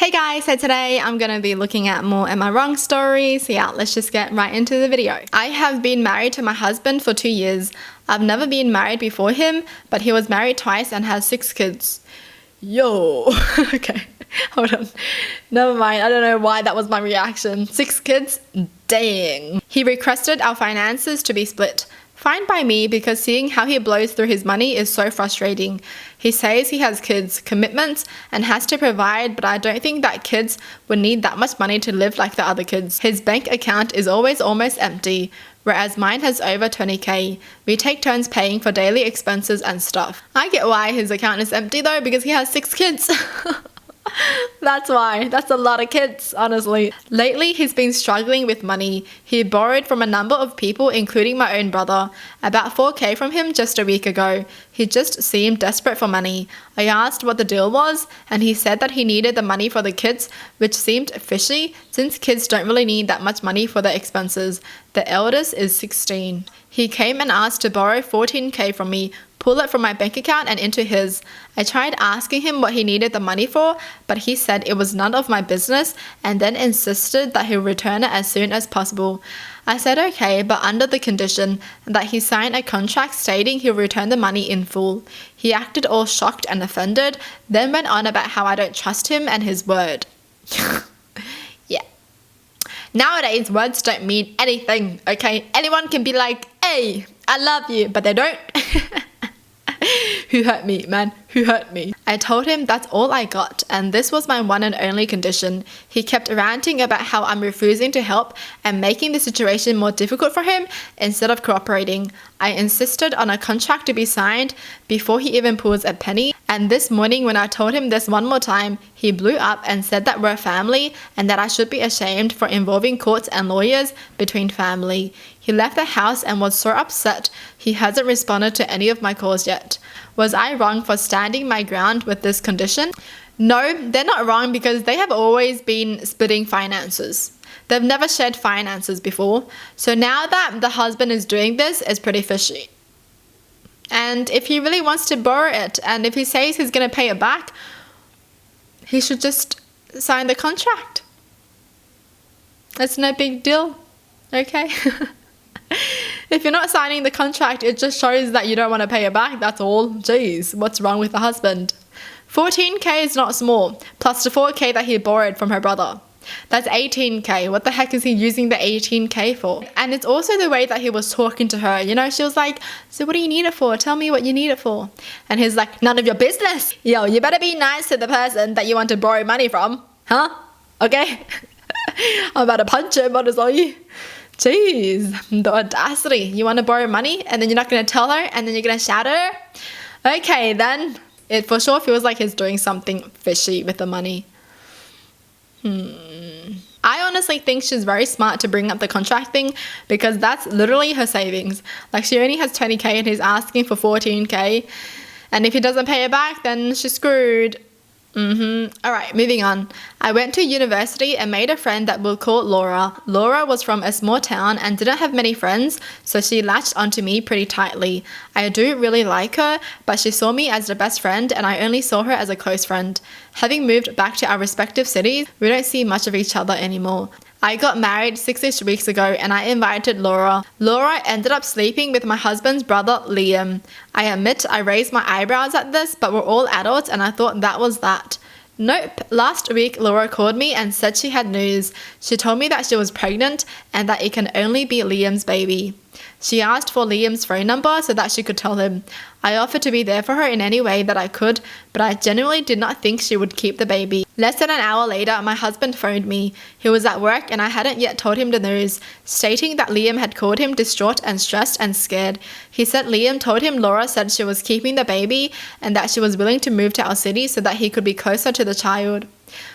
Hey guys, so today I'm going to be looking at more Am I Wrong stories. So yeah, let's just get right into the video. I have been married to my husband for 2 years. I've never been married before him, but he was married twice and has 6 kids. Yo, okay, hold on. Never mind, I don't know why that was my reaction. 6 kids? Dang. He requested our finances to be split. Fine by me, because seeing how he blows through his money is so frustrating. He says he has kids, commitments, and has to provide, but I don't think that kids would need that much money to live like the other kids. His bank account is always almost empty, whereas mine has over 20k. We take turns paying for daily expenses and stuff. I get why his account is empty though, because he has 6 kids. That's why. That's a lot of kids, honestly. Lately, he's been struggling with money. He borrowed from a number of people, including my own brother. About 4k from him just a week ago. He just seemed desperate for money. I asked what the deal was, and he said that he needed the money for the kids, which seemed fishy, since kids don't really need that much money for their expenses. The eldest is 16. He came and asked to borrow 14k from me, pull it from my bank account and into his. I tried asking him what he needed the money for, but he said it was none of my business and then insisted that he'll return it as soon as possible. I said okay, but under the condition that he sign a contract stating he'll return the money in full. He acted all shocked and offended, then went on about how I don't trust him and his word. Yeah. Nowadays, words don't mean anything, okay? Anyone can be like, hey, I love you, but they don't. Who hurt me, man? Who hurt me? I told him that's all I got, and this was my one and only condition. He kept ranting about how I'm refusing to help and making the situation more difficult for him instead of cooperating. I insisted on a contract to be signed before he even pulls a penny, and this morning when I told him this one more time, he blew up and said that we're a family and that I should be ashamed for involving courts and lawyers between family. He left the house and was so upset he hasn't responded to any of my calls yet. Was I wrong for standing my ground with this condition? No, they're not wrong because they have always been splitting finances. They've never shared finances before. So now that the husband is doing this, it's pretty fishy. And if he really wants to borrow it and if he says he's going to pay it back, he should just sign the contract. It's no big deal, okay? If you're not signing the contract, it just shows that you don't want to pay it back, that's all. Jeez, what's wrong with the husband? 14k is not small, plus the 4k that he borrowed from her brother. That's 18k. What the heck is he using the 18k for? And it's also the way that he was talking to her. You know, she was like, so what do you need it for? Tell me what you need it for. And he's like, none of your business. Yo, you better be nice to the person that you want to borrow money from. Huh? Okay? I'm about to punch him, honestly. Jeez, the audacity. You want to borrow money and then you're not going to tell her and then you're going to shout at her? Okay, then. It for sure feels like he's doing something fishy with the money. I honestly think she's very smart to bring up the contract thing because that's literally her savings. Like, she only has 20k and he's asking for 14k. And if he doesn't pay it back, then she's screwed. Alright, moving on. I went to university and made a friend that we'll call Laura. Laura was from a small town and didn't have many friends, so she latched onto me pretty tightly. I do really like her, but she saw me as the best friend and I only saw her as a close friend. Having moved back to our respective cities, we don't see much of each other anymore. I got married 6-ish weeks ago and I invited Laura. Laura ended up sleeping with my husband's brother, Liam. I admit I raised my eyebrows at this, but we're all adults and I thought that was that. Nope. Last week, Laura called me and said she had news. She told me that she was pregnant and that it can only be Liam's baby. She asked for Liam's phone number so that she could tell him. I offered to be there for her in any way that I could, but I genuinely did not think she would keep the baby. Less than an hour later, my husband phoned me. He was at work and I hadn't yet told him the news, stating that Liam had called him distraught and stressed and scared. He said Liam told him Laura said she was keeping the baby and that she was willing to move to our city so that he could be closer to the child.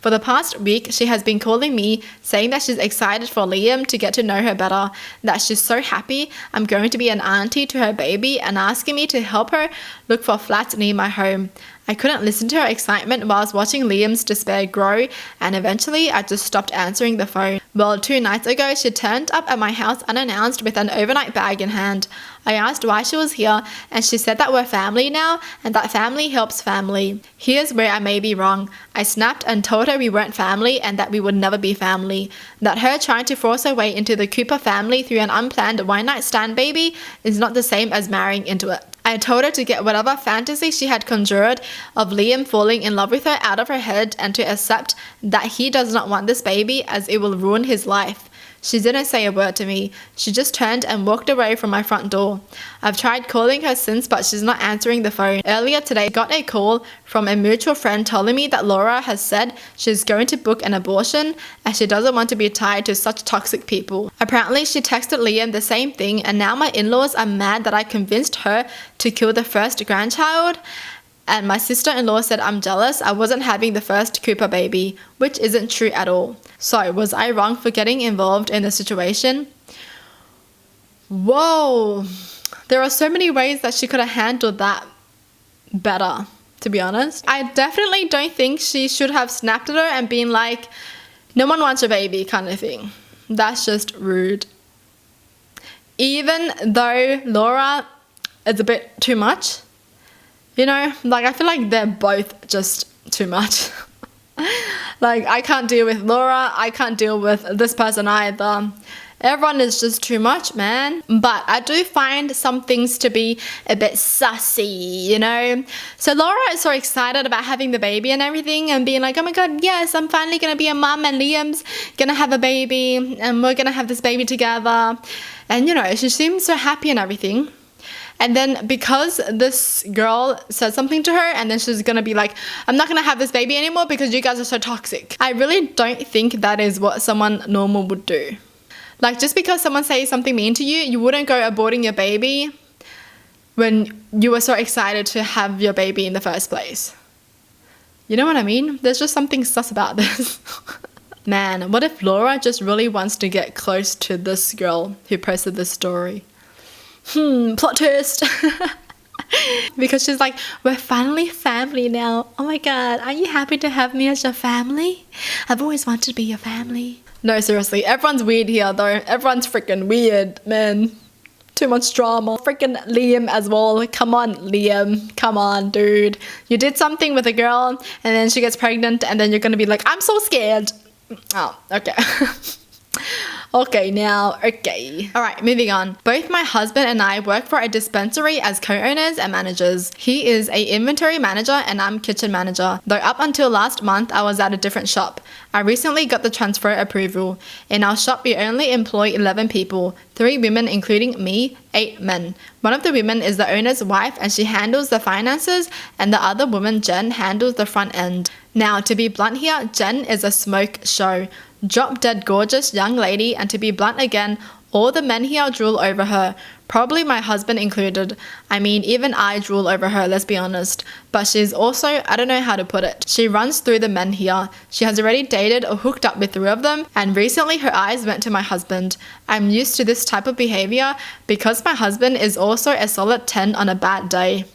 For the past week, she has been calling me, saying that she's excited for Liam to get to know her better, that she's so happy I'm going to be an auntie to her baby and asking me to help her look for flats near my home. I couldn't listen to her excitement whilst watching Liam's despair grow, and eventually I just stopped answering the phone. Well, 2 nights ago, she turned up at my house unannounced with an overnight bag in hand. I asked why she was here, and she said that we're family now, and that family helps family. Here's where I may be wrong. I snapped and told her we weren't family and that we would never be family. That her trying to force her way into the Cooper family through an unplanned one-night stand baby is not the same as marrying into it. I told her to get whatever fantasy she had conjured of Liam falling in love with her out of her head and to accept that he does not want this baby as it will ruin his life. She didn't say a word to me. She just turned and walked away from my front door. I've tried calling her since, but she's not answering the phone. Earlier today, I got a call from a mutual friend telling me that Laura has said she's going to book an abortion and she doesn't want to be tied to such toxic people. Apparently, she texted Liam the same thing, and now my in-laws are mad that I convinced her to kill the first grandchild. And my sister-in-law said I'm jealous I wasn't having the first Cooper baby, which isn't true at all. So, was I wrong for getting involved in the situation? Whoa, there are so many ways that she could have handled that better, to be honest. I definitely don't think she should have snapped at her and been like, no one wants a baby kind of thing. That's just rude. Even though Laura is a bit too much, you know, like I feel like they're both just too much. Like I can't deal with Laura, I can't deal with this person either. Everyone is just too much, man. But I do find some things to be a bit sussy, you know? So Laura is so excited about having the baby and everything and being like, oh my god, yes, I'm finally gonna be a mum and Liam's gonna have a baby and we're gonna have this baby together. And you know, she seems so happy and everything. And then because this girl said something to her and then she's going to be like, I'm not going to have this baby anymore because you guys are so toxic. I really don't think that is what someone normal would do. Like just because someone says something mean to you, you wouldn't go aborting your baby when you were so excited to have your baby in the first place. You know what I mean? There's just something sus about this. Man, what if Laura just really wants to get close to this girl who posted this story? Plot twist. Because she's like, we're finally family now. Oh my god, are you happy to have me as your family? I've always wanted to be your family. No, seriously, everyone's weird here though. Everyone's freaking weird, man. Too much drama. Freaking Liam as well. Come on, Liam. Come on, dude. You did something with a girl and then she gets pregnant and then you're gonna be like, I'm so scared. Oh, okay. Okay. Alright, moving on. Both my husband and I work for a dispensary as co-owners and managers. He is a inventory manager and I'm kitchen manager. Though up until last month, I was at a different shop. I recently got the transfer approval. In our shop, we only employ 11 people, 3 women including me, 8 men. One of the women is the owner's wife and she handles the finances, and the other woman, Jen, handles the front end. Now, to be blunt here, Jen is a smoke show. Drop dead gorgeous young lady, and to be blunt again, all the men here drool over her. Probably my husband included. I mean, even I drool over her, let's be honest. But she's also, I don't know how to put it. She runs through the men here. She has already dated or hooked up with 3 of them, and recently her eyes went to my husband. I'm used to this type of behavior because my husband is also a solid 10 on a bad day.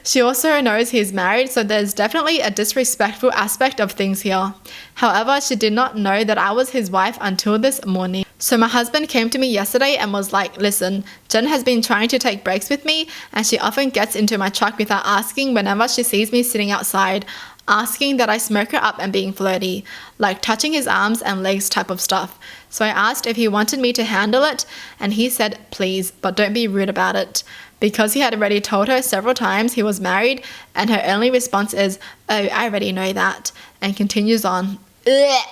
She also knows he's married, so there's definitely a disrespectful aspect of things here. However, she did not know that I was his wife until this morning. So my husband came to me yesterday and was like, listen, Jen has been trying to take breaks with me and she often gets into my truck without asking whenever she sees me sitting outside, asking that I smoke her up and being flirty, like touching his arms and legs type of stuff. So I asked if he wanted me to handle it and he said, please, but don't be rude about it. Because he had already told her several times he was married and her only response is, oh, I already know that, and continues on. Ugh.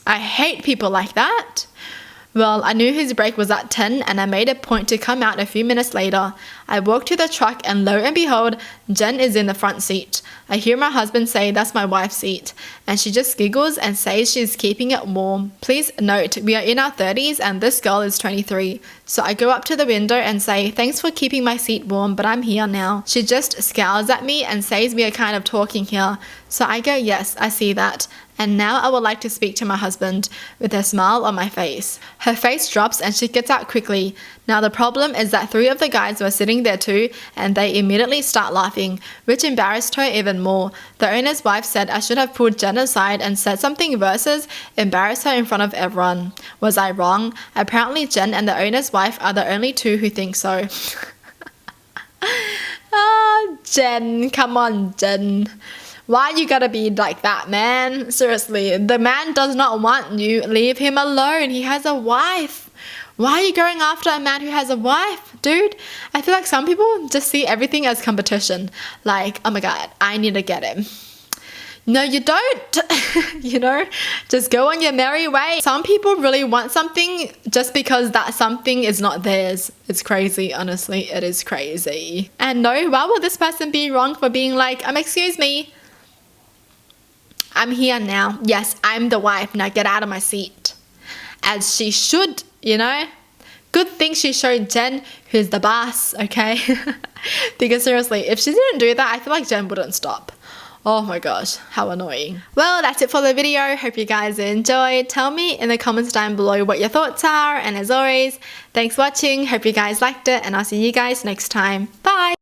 I hate people like that. Well, I knew his break was at 10 and I made a point to come out a few minutes later. I walked to the truck and lo and behold, Jen is in the front seat. I hear my husband say that's my wife's seat and she just giggles and says she's keeping it warm. Please note, we are in our 30s and this girl is 23. So I go up to the window and say, thanks for keeping my seat warm, but I'm here now. She just scowls at me and says we are kind of talking here. So I go, yes, I see that. And now I would like to speak to my husband with a smile on my face. Her face drops and she gets out quickly. Now the problem is that 3 of the guys were sitting sitting there too, and they immediately start laughing, which embarrassed her even more. The owner's wife said I should have pulled Jen aside and said something versus embarrass her in front of everyone. Was I wrong? Apparently Jen and the owner's wife are the only two who think so. Ah, Jen, come on, Jen. Why you gotta be like that, man? Seriously, the man does not want you. Leave him alone. He has a wife. Why are you going after a man who has a wife, dude? I feel like some people just see everything as competition. Like, oh my god, I need to get him. No, you don't. You know, just go on your merry way. Some people really want something just because that something is not theirs. It's crazy, honestly. It is crazy. And no, why will this person be wrong for being like, excuse me, I'm here now. Yes, I'm the wife. Now get out of my seat. As she should, you know. Good thing she showed Jen who's the boss, okay? Because seriously, if she didn't do that, I feel like Jen wouldn't stop. Oh my gosh, how annoying. Well, that's it for the video. Hope you guys enjoyed. Tell me in the comments down below what your thoughts are. And as always, thanks for watching. Hope you guys liked it. And I'll see you guys next time. Bye.